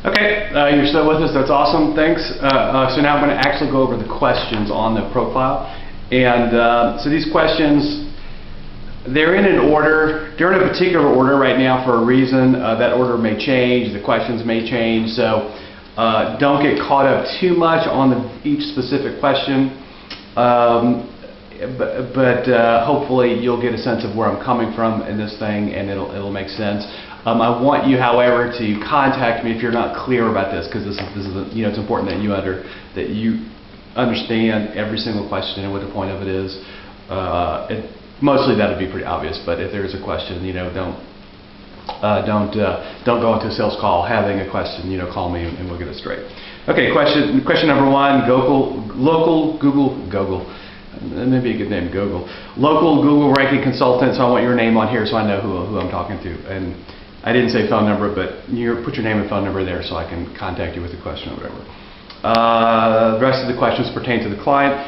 Okay, you're still with us. That's awesome. Thanks. So now I'm going to actually go over the questions on the profile. And so these questions, they're in an order. They're in a particular order right now for a reason. That order may change. The questions may change. So don't get caught up too much on each specific question. But hopefully you'll get a sense of where I'm coming from in this thing, and it'll make sense. I want you, however, to contact me if you're not clear about this, because this is it's important that you understand every single question and what the point of it is. Mostly that'll be pretty obvious, but if there's a question, don't go into a sales call having a question. Call me and we'll get it straight. Okay, question number one: local Google. That may be a good name, Google. Local Google ranking consultant, so I want your name on here so I know who I'm talking to. And I didn't say phone number, but put your name and phone number there so I can contact you with a question or whatever. The rest of the questions pertain to the client.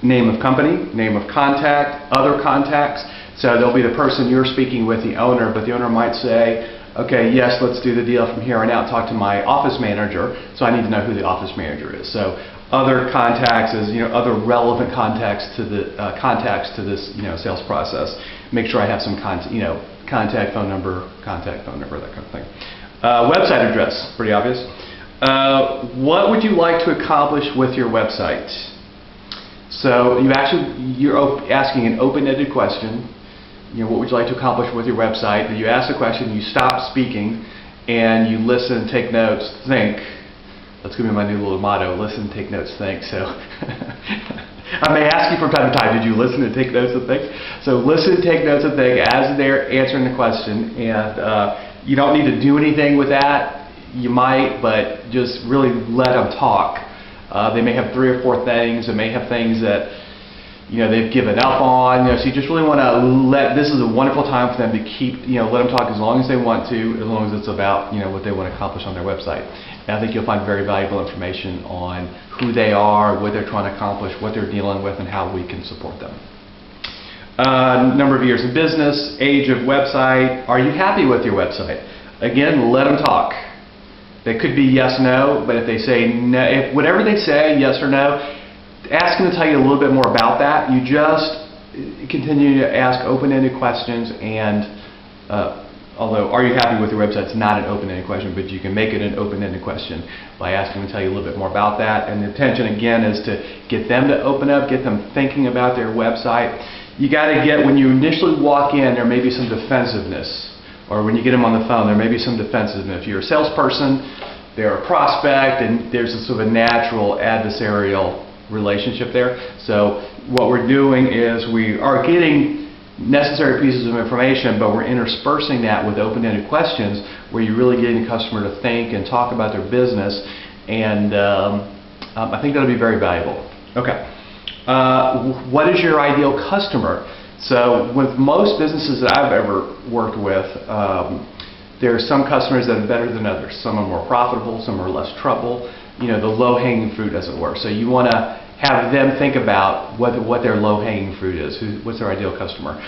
Name of company, name of contact, other contacts. So there'll be the person you're speaking with, the owner, but the owner might say, okay, yes, let's do the deal from here on out. Talk to my office manager, so I need to know who the office manager is. So other contacts is other relevant contacts to this sales process. Make sure I have some contact phone number, that kind of thing. Website address, pretty obvious. What would you like to accomplish with your website? So you're asking an open-ended question. What would you like to accomplish with your website? You ask the question, you stop speaking, and you listen, take notes, think. That's going to be my new little motto: listen, take notes, think. So I may ask you from time to time, did you listen and take notes and think? So listen, take notes and think as they're answering the question. And you don't need to do anything with that. You might, but just really let them talk. They may have 3 or 4 things. They may have things that they've given up on. So you just really want to this is a wonderful time for them to let them talk as long as they want to, as long as it's about what they want to accomplish on their website. And I think you'll find very valuable information on who they are, what they're trying to accomplish, what they're dealing with, and how we can support them. Number of years in business, age of website. Are you happy with your website? Again, let them talk. They could be yes, no, but if they say no, if whatever they say, yes or no, ask them to tell you a little bit more about that. You just continue to ask open-ended questions, and although are you happy with your website, it's not an open-ended question, but you can make it an open-ended question by asking them to tell you a little bit more about that. And the intention again is to get them to open up, get them thinking about their website. You got to get, when you initially walk in, there may be some defensiveness, or when you get them on the phone, there may be some defensiveness. If you're a salesperson, they're a prospect, and there's a sort of a natural adversarial relationship there. So what we're doing is we are getting necessary pieces of information, but we're interspersing that with open-ended questions where you're really getting the customer to think and talk about their business, and I think that'll be very valuable. Okay. What is your ideal customer? So with most businesses that I've ever worked with, there are some customers that are better than others. Some are more profitable, some are less trouble. The low-hanging fruit, as it were. So you want to have them think about what their low-hanging fruit is. What's their ideal customer?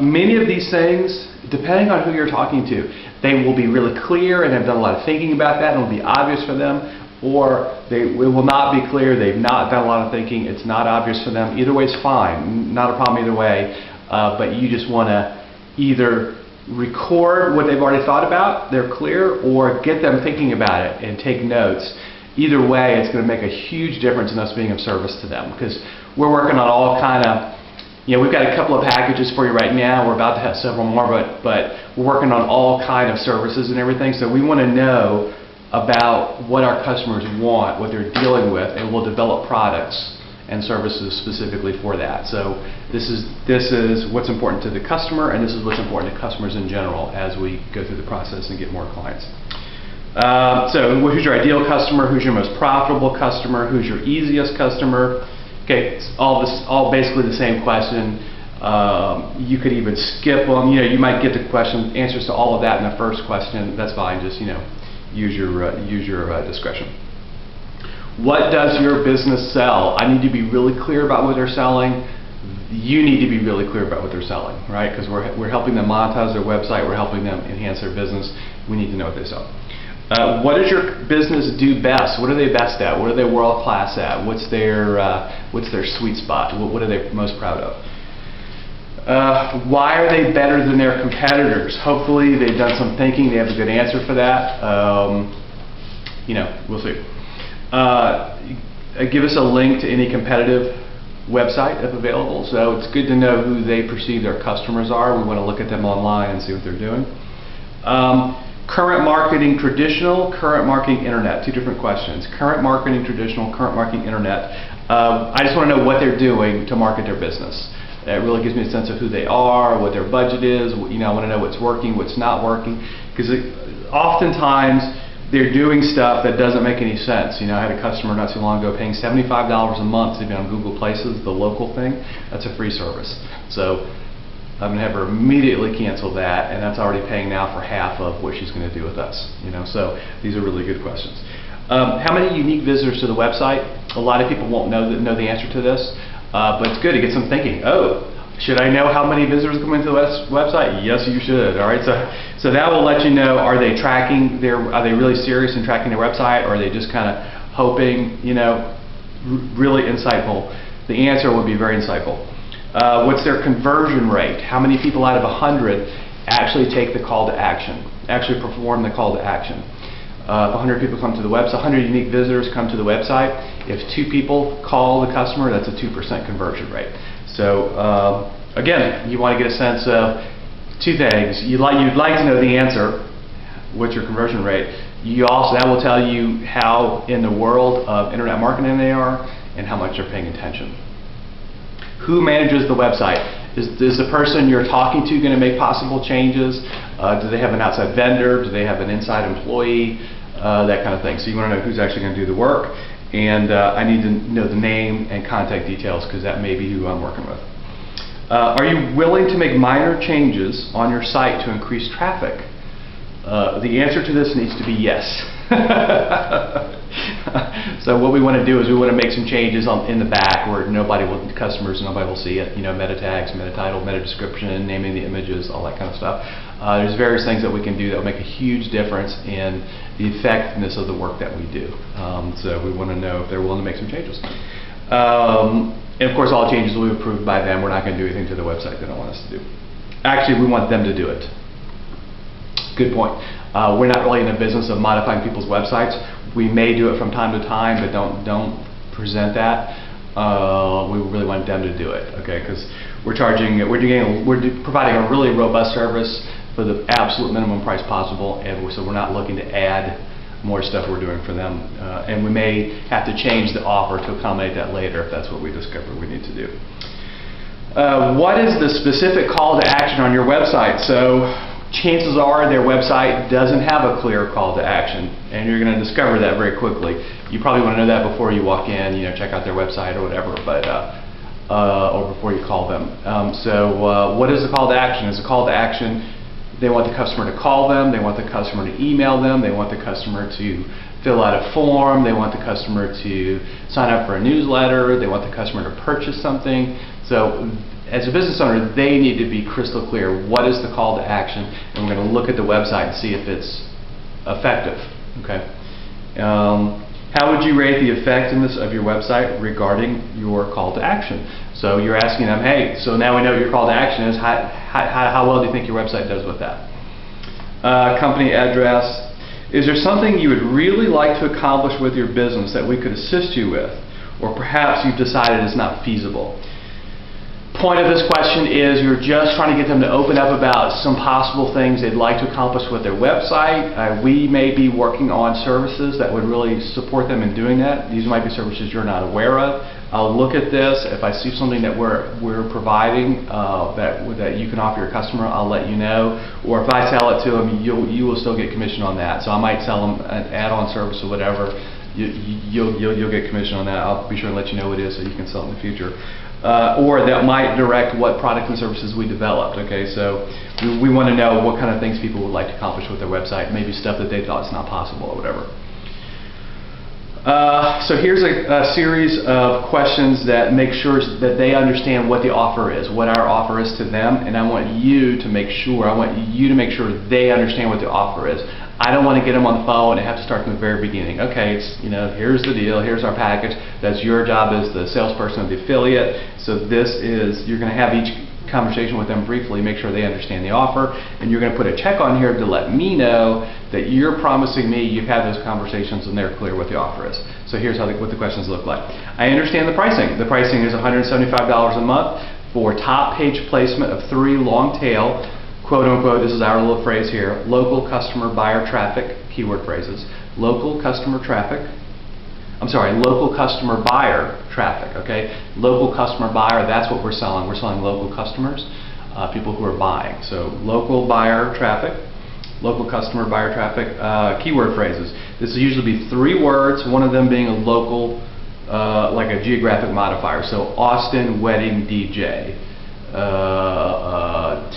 Many of these things, depending on who you're talking to, they will be really clear and have done a lot of thinking about that, and it will be obvious for them, or it will not be clear, they've not done a lot of thinking, it's not obvious for them. Either way is fine, not a problem either way, but you just want to either record what they've already thought about, they're clear, or get them thinking about it and take notes. Either way, it's going to make a huge difference in us being of service to them, because we're working on all kind of, we've got a couple of packages for you right now. We're about to have several more, but we're working on all kind of services and everything. So we want to know about what our customers want, what they're dealing with, and we'll develop products and services specifically for that. So this is what's important to the customer, and this is what's important to customers in general as we go through the process and get more clients. So who's your ideal customer? Who's your most profitable customer? Who's your easiest customer? Okay, it's all basically the same question. You could even skip them. You might get the answers to all of that in the first question. That's fine. Just use your discretion. What does your business sell? I need to be really clear about what they're selling. You need to be really clear about what they're selling, right? Because we're helping them monetize their website. We're helping them enhance their business. We need to know what they sell. What does your business do best? What are they best at? What are they world class at? What's their sweet spot? What are they most proud of? Why are they better than their competitors? Hopefully they've done some thinking. They have a good answer for that. We'll see. Give us a link to any competitive website if available. So it's good to know who they perceive their customers are. We want to look at them online and see what they're doing. Current marketing traditional, current marketing internet. Two different questions. Current marketing traditional, current marketing internet. I just want to know what they're doing to market their business. That really gives me a sense of who they are, what their budget is. I want to know what's working, what's not working, because oftentimes they're doing stuff that doesn't make any sense. I had a customer not too long ago paying $75 a month to be on Google Places, the local thing. That's a free service. So I'm going to have her immediately cancel that, and that's already paying now for half of what she's going to do with us. So these are really good questions. How many unique visitors to the website? A lot of people won't know the answer to this, but it's good to get some thinking. Oh, should I know how many visitors come into the website? Yes, you should. All right, so that will let you know: are they tracking are they really serious in tracking their website, or are they just kind of hoping? Really insightful. The answer would be very insightful. What's their conversion rate? How many people out of 100 actually take the call to action, actually perform the call to action? If 100 people come to the website, 100 unique visitors come to the website. If 2 people call the customer, that's a 2% conversion rate. So again, you want to get a sense of 2 things. You'd like to know the answer, what's your conversion rate. That will tell you how in the world of internet marketing they are and how much they're paying attention. Who manages the website? Is the person you're talking to going to make possible changes? Do they have an outside vendor? Do they have an inside employee? That kind of thing. So you want to know who's actually going to do the work. And I need to know the name and contact details, because that may be who I'm working with. Are you willing to make minor changes on your site to increase traffic? The answer to this needs to be yes. So what we want to do is we want to make some changes in the back where nobody will see it. Meta tags, meta title, meta description, naming the images, all that kind of stuff. There's various things that we can do that will make a huge difference in the effectiveness of the work that we do. So we want to know if they're willing to make some changes. And of course, all changes will be approved by them. We're not going to do anything to the website they don't want us to do. Actually, we want them to do it. Good point. We're not really in the business of modifying people's websites. We may do it from time to time, but don't present that. We really want them to do it, okay? Because we're providing a really robust service for the absolute minimum price possible, and so we're not looking to add more stuff we're doing for them. And we may have to change the offer to accommodate that later if that's what we discover we need to do. What is the specific call to action on your website? So chances are their website doesn't have a clear call to action, and you're going to discover that very quickly. You probably want to know that before you walk in, check out their website or whatever, but or before you call them. So what is the call to action? Is the call to action they want the customer to call them, they want the customer to email them, they want the customer to fill out a form, they want the customer to sign up for a newsletter, they want the customer to purchase something. So as a business owner, they need to be crystal clear. What is the call to action? And we're going to look at the website and see if it's effective. Okay. How would you rate the effectiveness of your website regarding your call to action? So you're asking them, hey, so now we know what your call to action is. How well do you think your website does with that? Company address. Is there something you would really like to accomplish with your business that we could assist you with? Or perhaps you've decided it's not feasible? Point of this question is you're just trying to get them to open up about some possible things they'd like to accomplish with their website. We may be working on services that would really support them in doing that. These might be services you're not aware of. I'll look at this. If I see something that we're providing that you can offer your customer, I'll let you know. Or if I sell it to them, you will still get commission on that. So I might sell them an add-on service or whatever. You'll get commission on that. I'll be sure to let you know what it is so you can sell it in the future. Or that might direct what products and services we developed. Okay, so we want to know what kind of things people would like to accomplish with their website, maybe stuff that they thought is not possible or whatever. So here's a series of questions that make sure that they understand what the offer is, what our offer is to them, and I want you to make sure they understand what the offer is. I don't want to get them on the phone and have to start from the very beginning. Okay, it's, here's the deal, here's our package. That's your job as the salesperson of the affiliate. So you're going to have each conversation with them briefly, make sure they understand the offer, and you're going to put a check on here to let me know that you're promising me you've had those conversations and they're clear what the offer is. So here's what the questions look like. I understand the pricing. The pricing is $175 a month for top page placement of 3 long tail, quote unquote, this is our little phrase here, local customer buyer traffic, keyword phrases, local customer buyer traffic, okay? Local customer buyer, that's what we're selling. We're selling local customers, people who are buying. So local buyer traffic, local customer buyer traffic, keyword phrases. This will usually be 3 words, one of them being a local, like a geographic modifier. So Austin wedding DJ,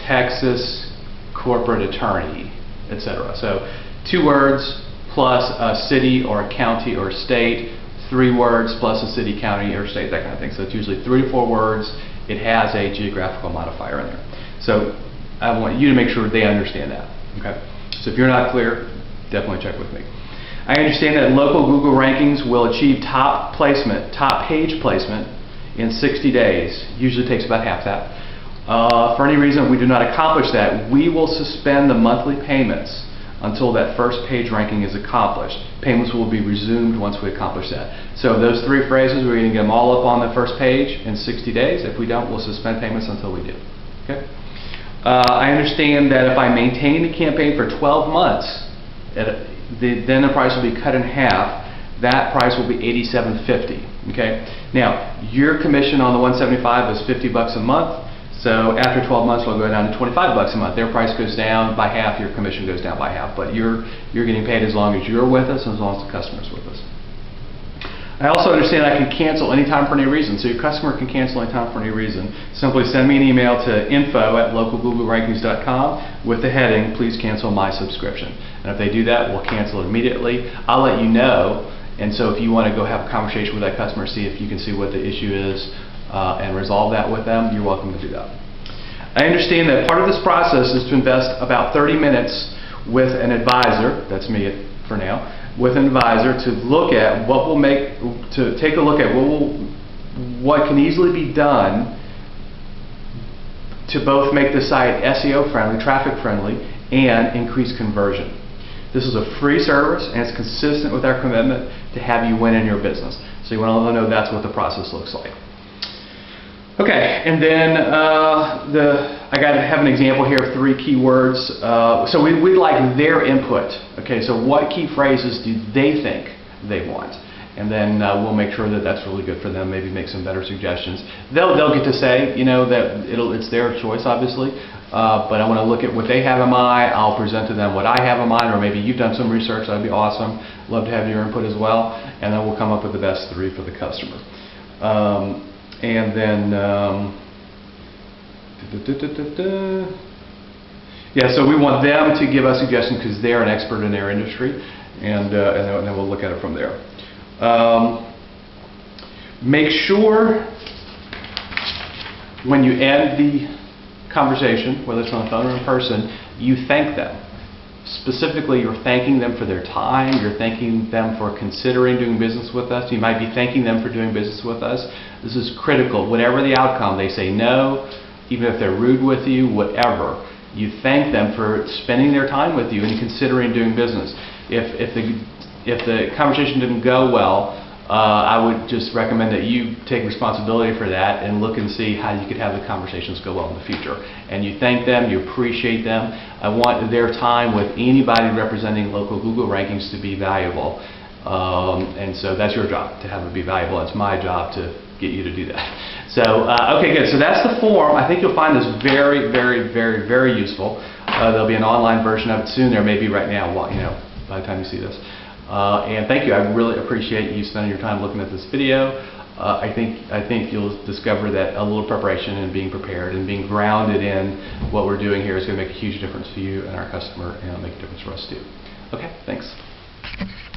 Texas corporate attorney, etc. So 2 words plus a city or a county or state, 3 words plus a city, county, or state, that kind of thing. So it's usually 3 to 4 words. It has a geographical modifier in there. So I want you to make sure they understand that. Okay. So if you're not clear, definitely check with me. I understand that local Google rankings will achieve top page placement in 60 days. Usually takes about half that. For any reason we do not accomplish that, we will suspend the monthly payments until that first page ranking is accomplished. Payments will be resumed once we accomplish that. So those 3 phrases, we're going to get them all up on the first page in 60 days. If we don't, we'll suspend payments until we do. Okay? I understand that if I maintain the campaign for 12 months, then the price will be cut in half. That price will be $87.50. Okay? Now, your commission on the 175 is $50 a month. So after 12 months, we'll go down to $25 a month. Their price goes down by half, your commission goes down by half. But you're getting paid as long as you're with us and as long as the customer's with us. I also understand I can cancel anytime for any reason. So your customer can cancel anytime for any reason. Simply send me an email to info@localgooglerankings.com with the heading, please cancel my subscription. And if they do that, we'll cancel it immediately. I'll let you know. And so if you want to go have a conversation with that customer, see if you can see what the issue is, and resolve that with them, you're welcome to do that. I understand that part of this process is to invest about 30 minutes with an advisor, that's me for now, with an advisor to look at take a look at what can easily be done to both make the site SEO friendly, traffic friendly, and increase conversion. This is a free service and it's consistent with our commitment to have you win in your business. So you want to know that's what the process looks like. Okay, and then I got to have an example here of 3 keywords. So we'd like their input. Okay, so what key phrases do they think they want? And then we'll make sure that that's really good for them. Maybe make some better suggestions. They'll get to say, that it's their choice, obviously. But I want to look at what they have in mind. I'll present to them what I have in mind, or maybe you've done some research. That'd be awesome. Love to have your input as well. And then we'll come up with the best 3 for the customer. And then, yeah, so we want them to give us suggestions because they're an expert in their industry, and then we'll look at it from there. Make sure when you end the conversation, whether it's on the phone or in person, you thank them. Specifically, you're thanking them for their time, you're thanking them for considering doing business with us, you might be thanking them for doing business with us. This is critical. Whatever the outcome, they say no, even if they're rude with you, whatever, you thank them for spending their time with you and considering doing business. If the conversation didn't go well, I would just recommend that you take responsibility for that and look and see how you could have the conversations go well in the future. And you thank them, you appreciate them. I want their time with anybody representing local Google rankings to be valuable. And so that's your job, to have it be valuable. It's my job to get you to do that. So, okay, good. So that's the form. I think you'll find this very, very, very, very useful. There'll be an online version of it soon. There may be right now, by the time you see this. And thank you. I really appreciate you spending your time looking at this video. I think you'll discover that a little preparation and being prepared and being grounded in what we're doing here is going to make a huge difference for you and our customer, and it'll make a difference for us too. Okay, thanks.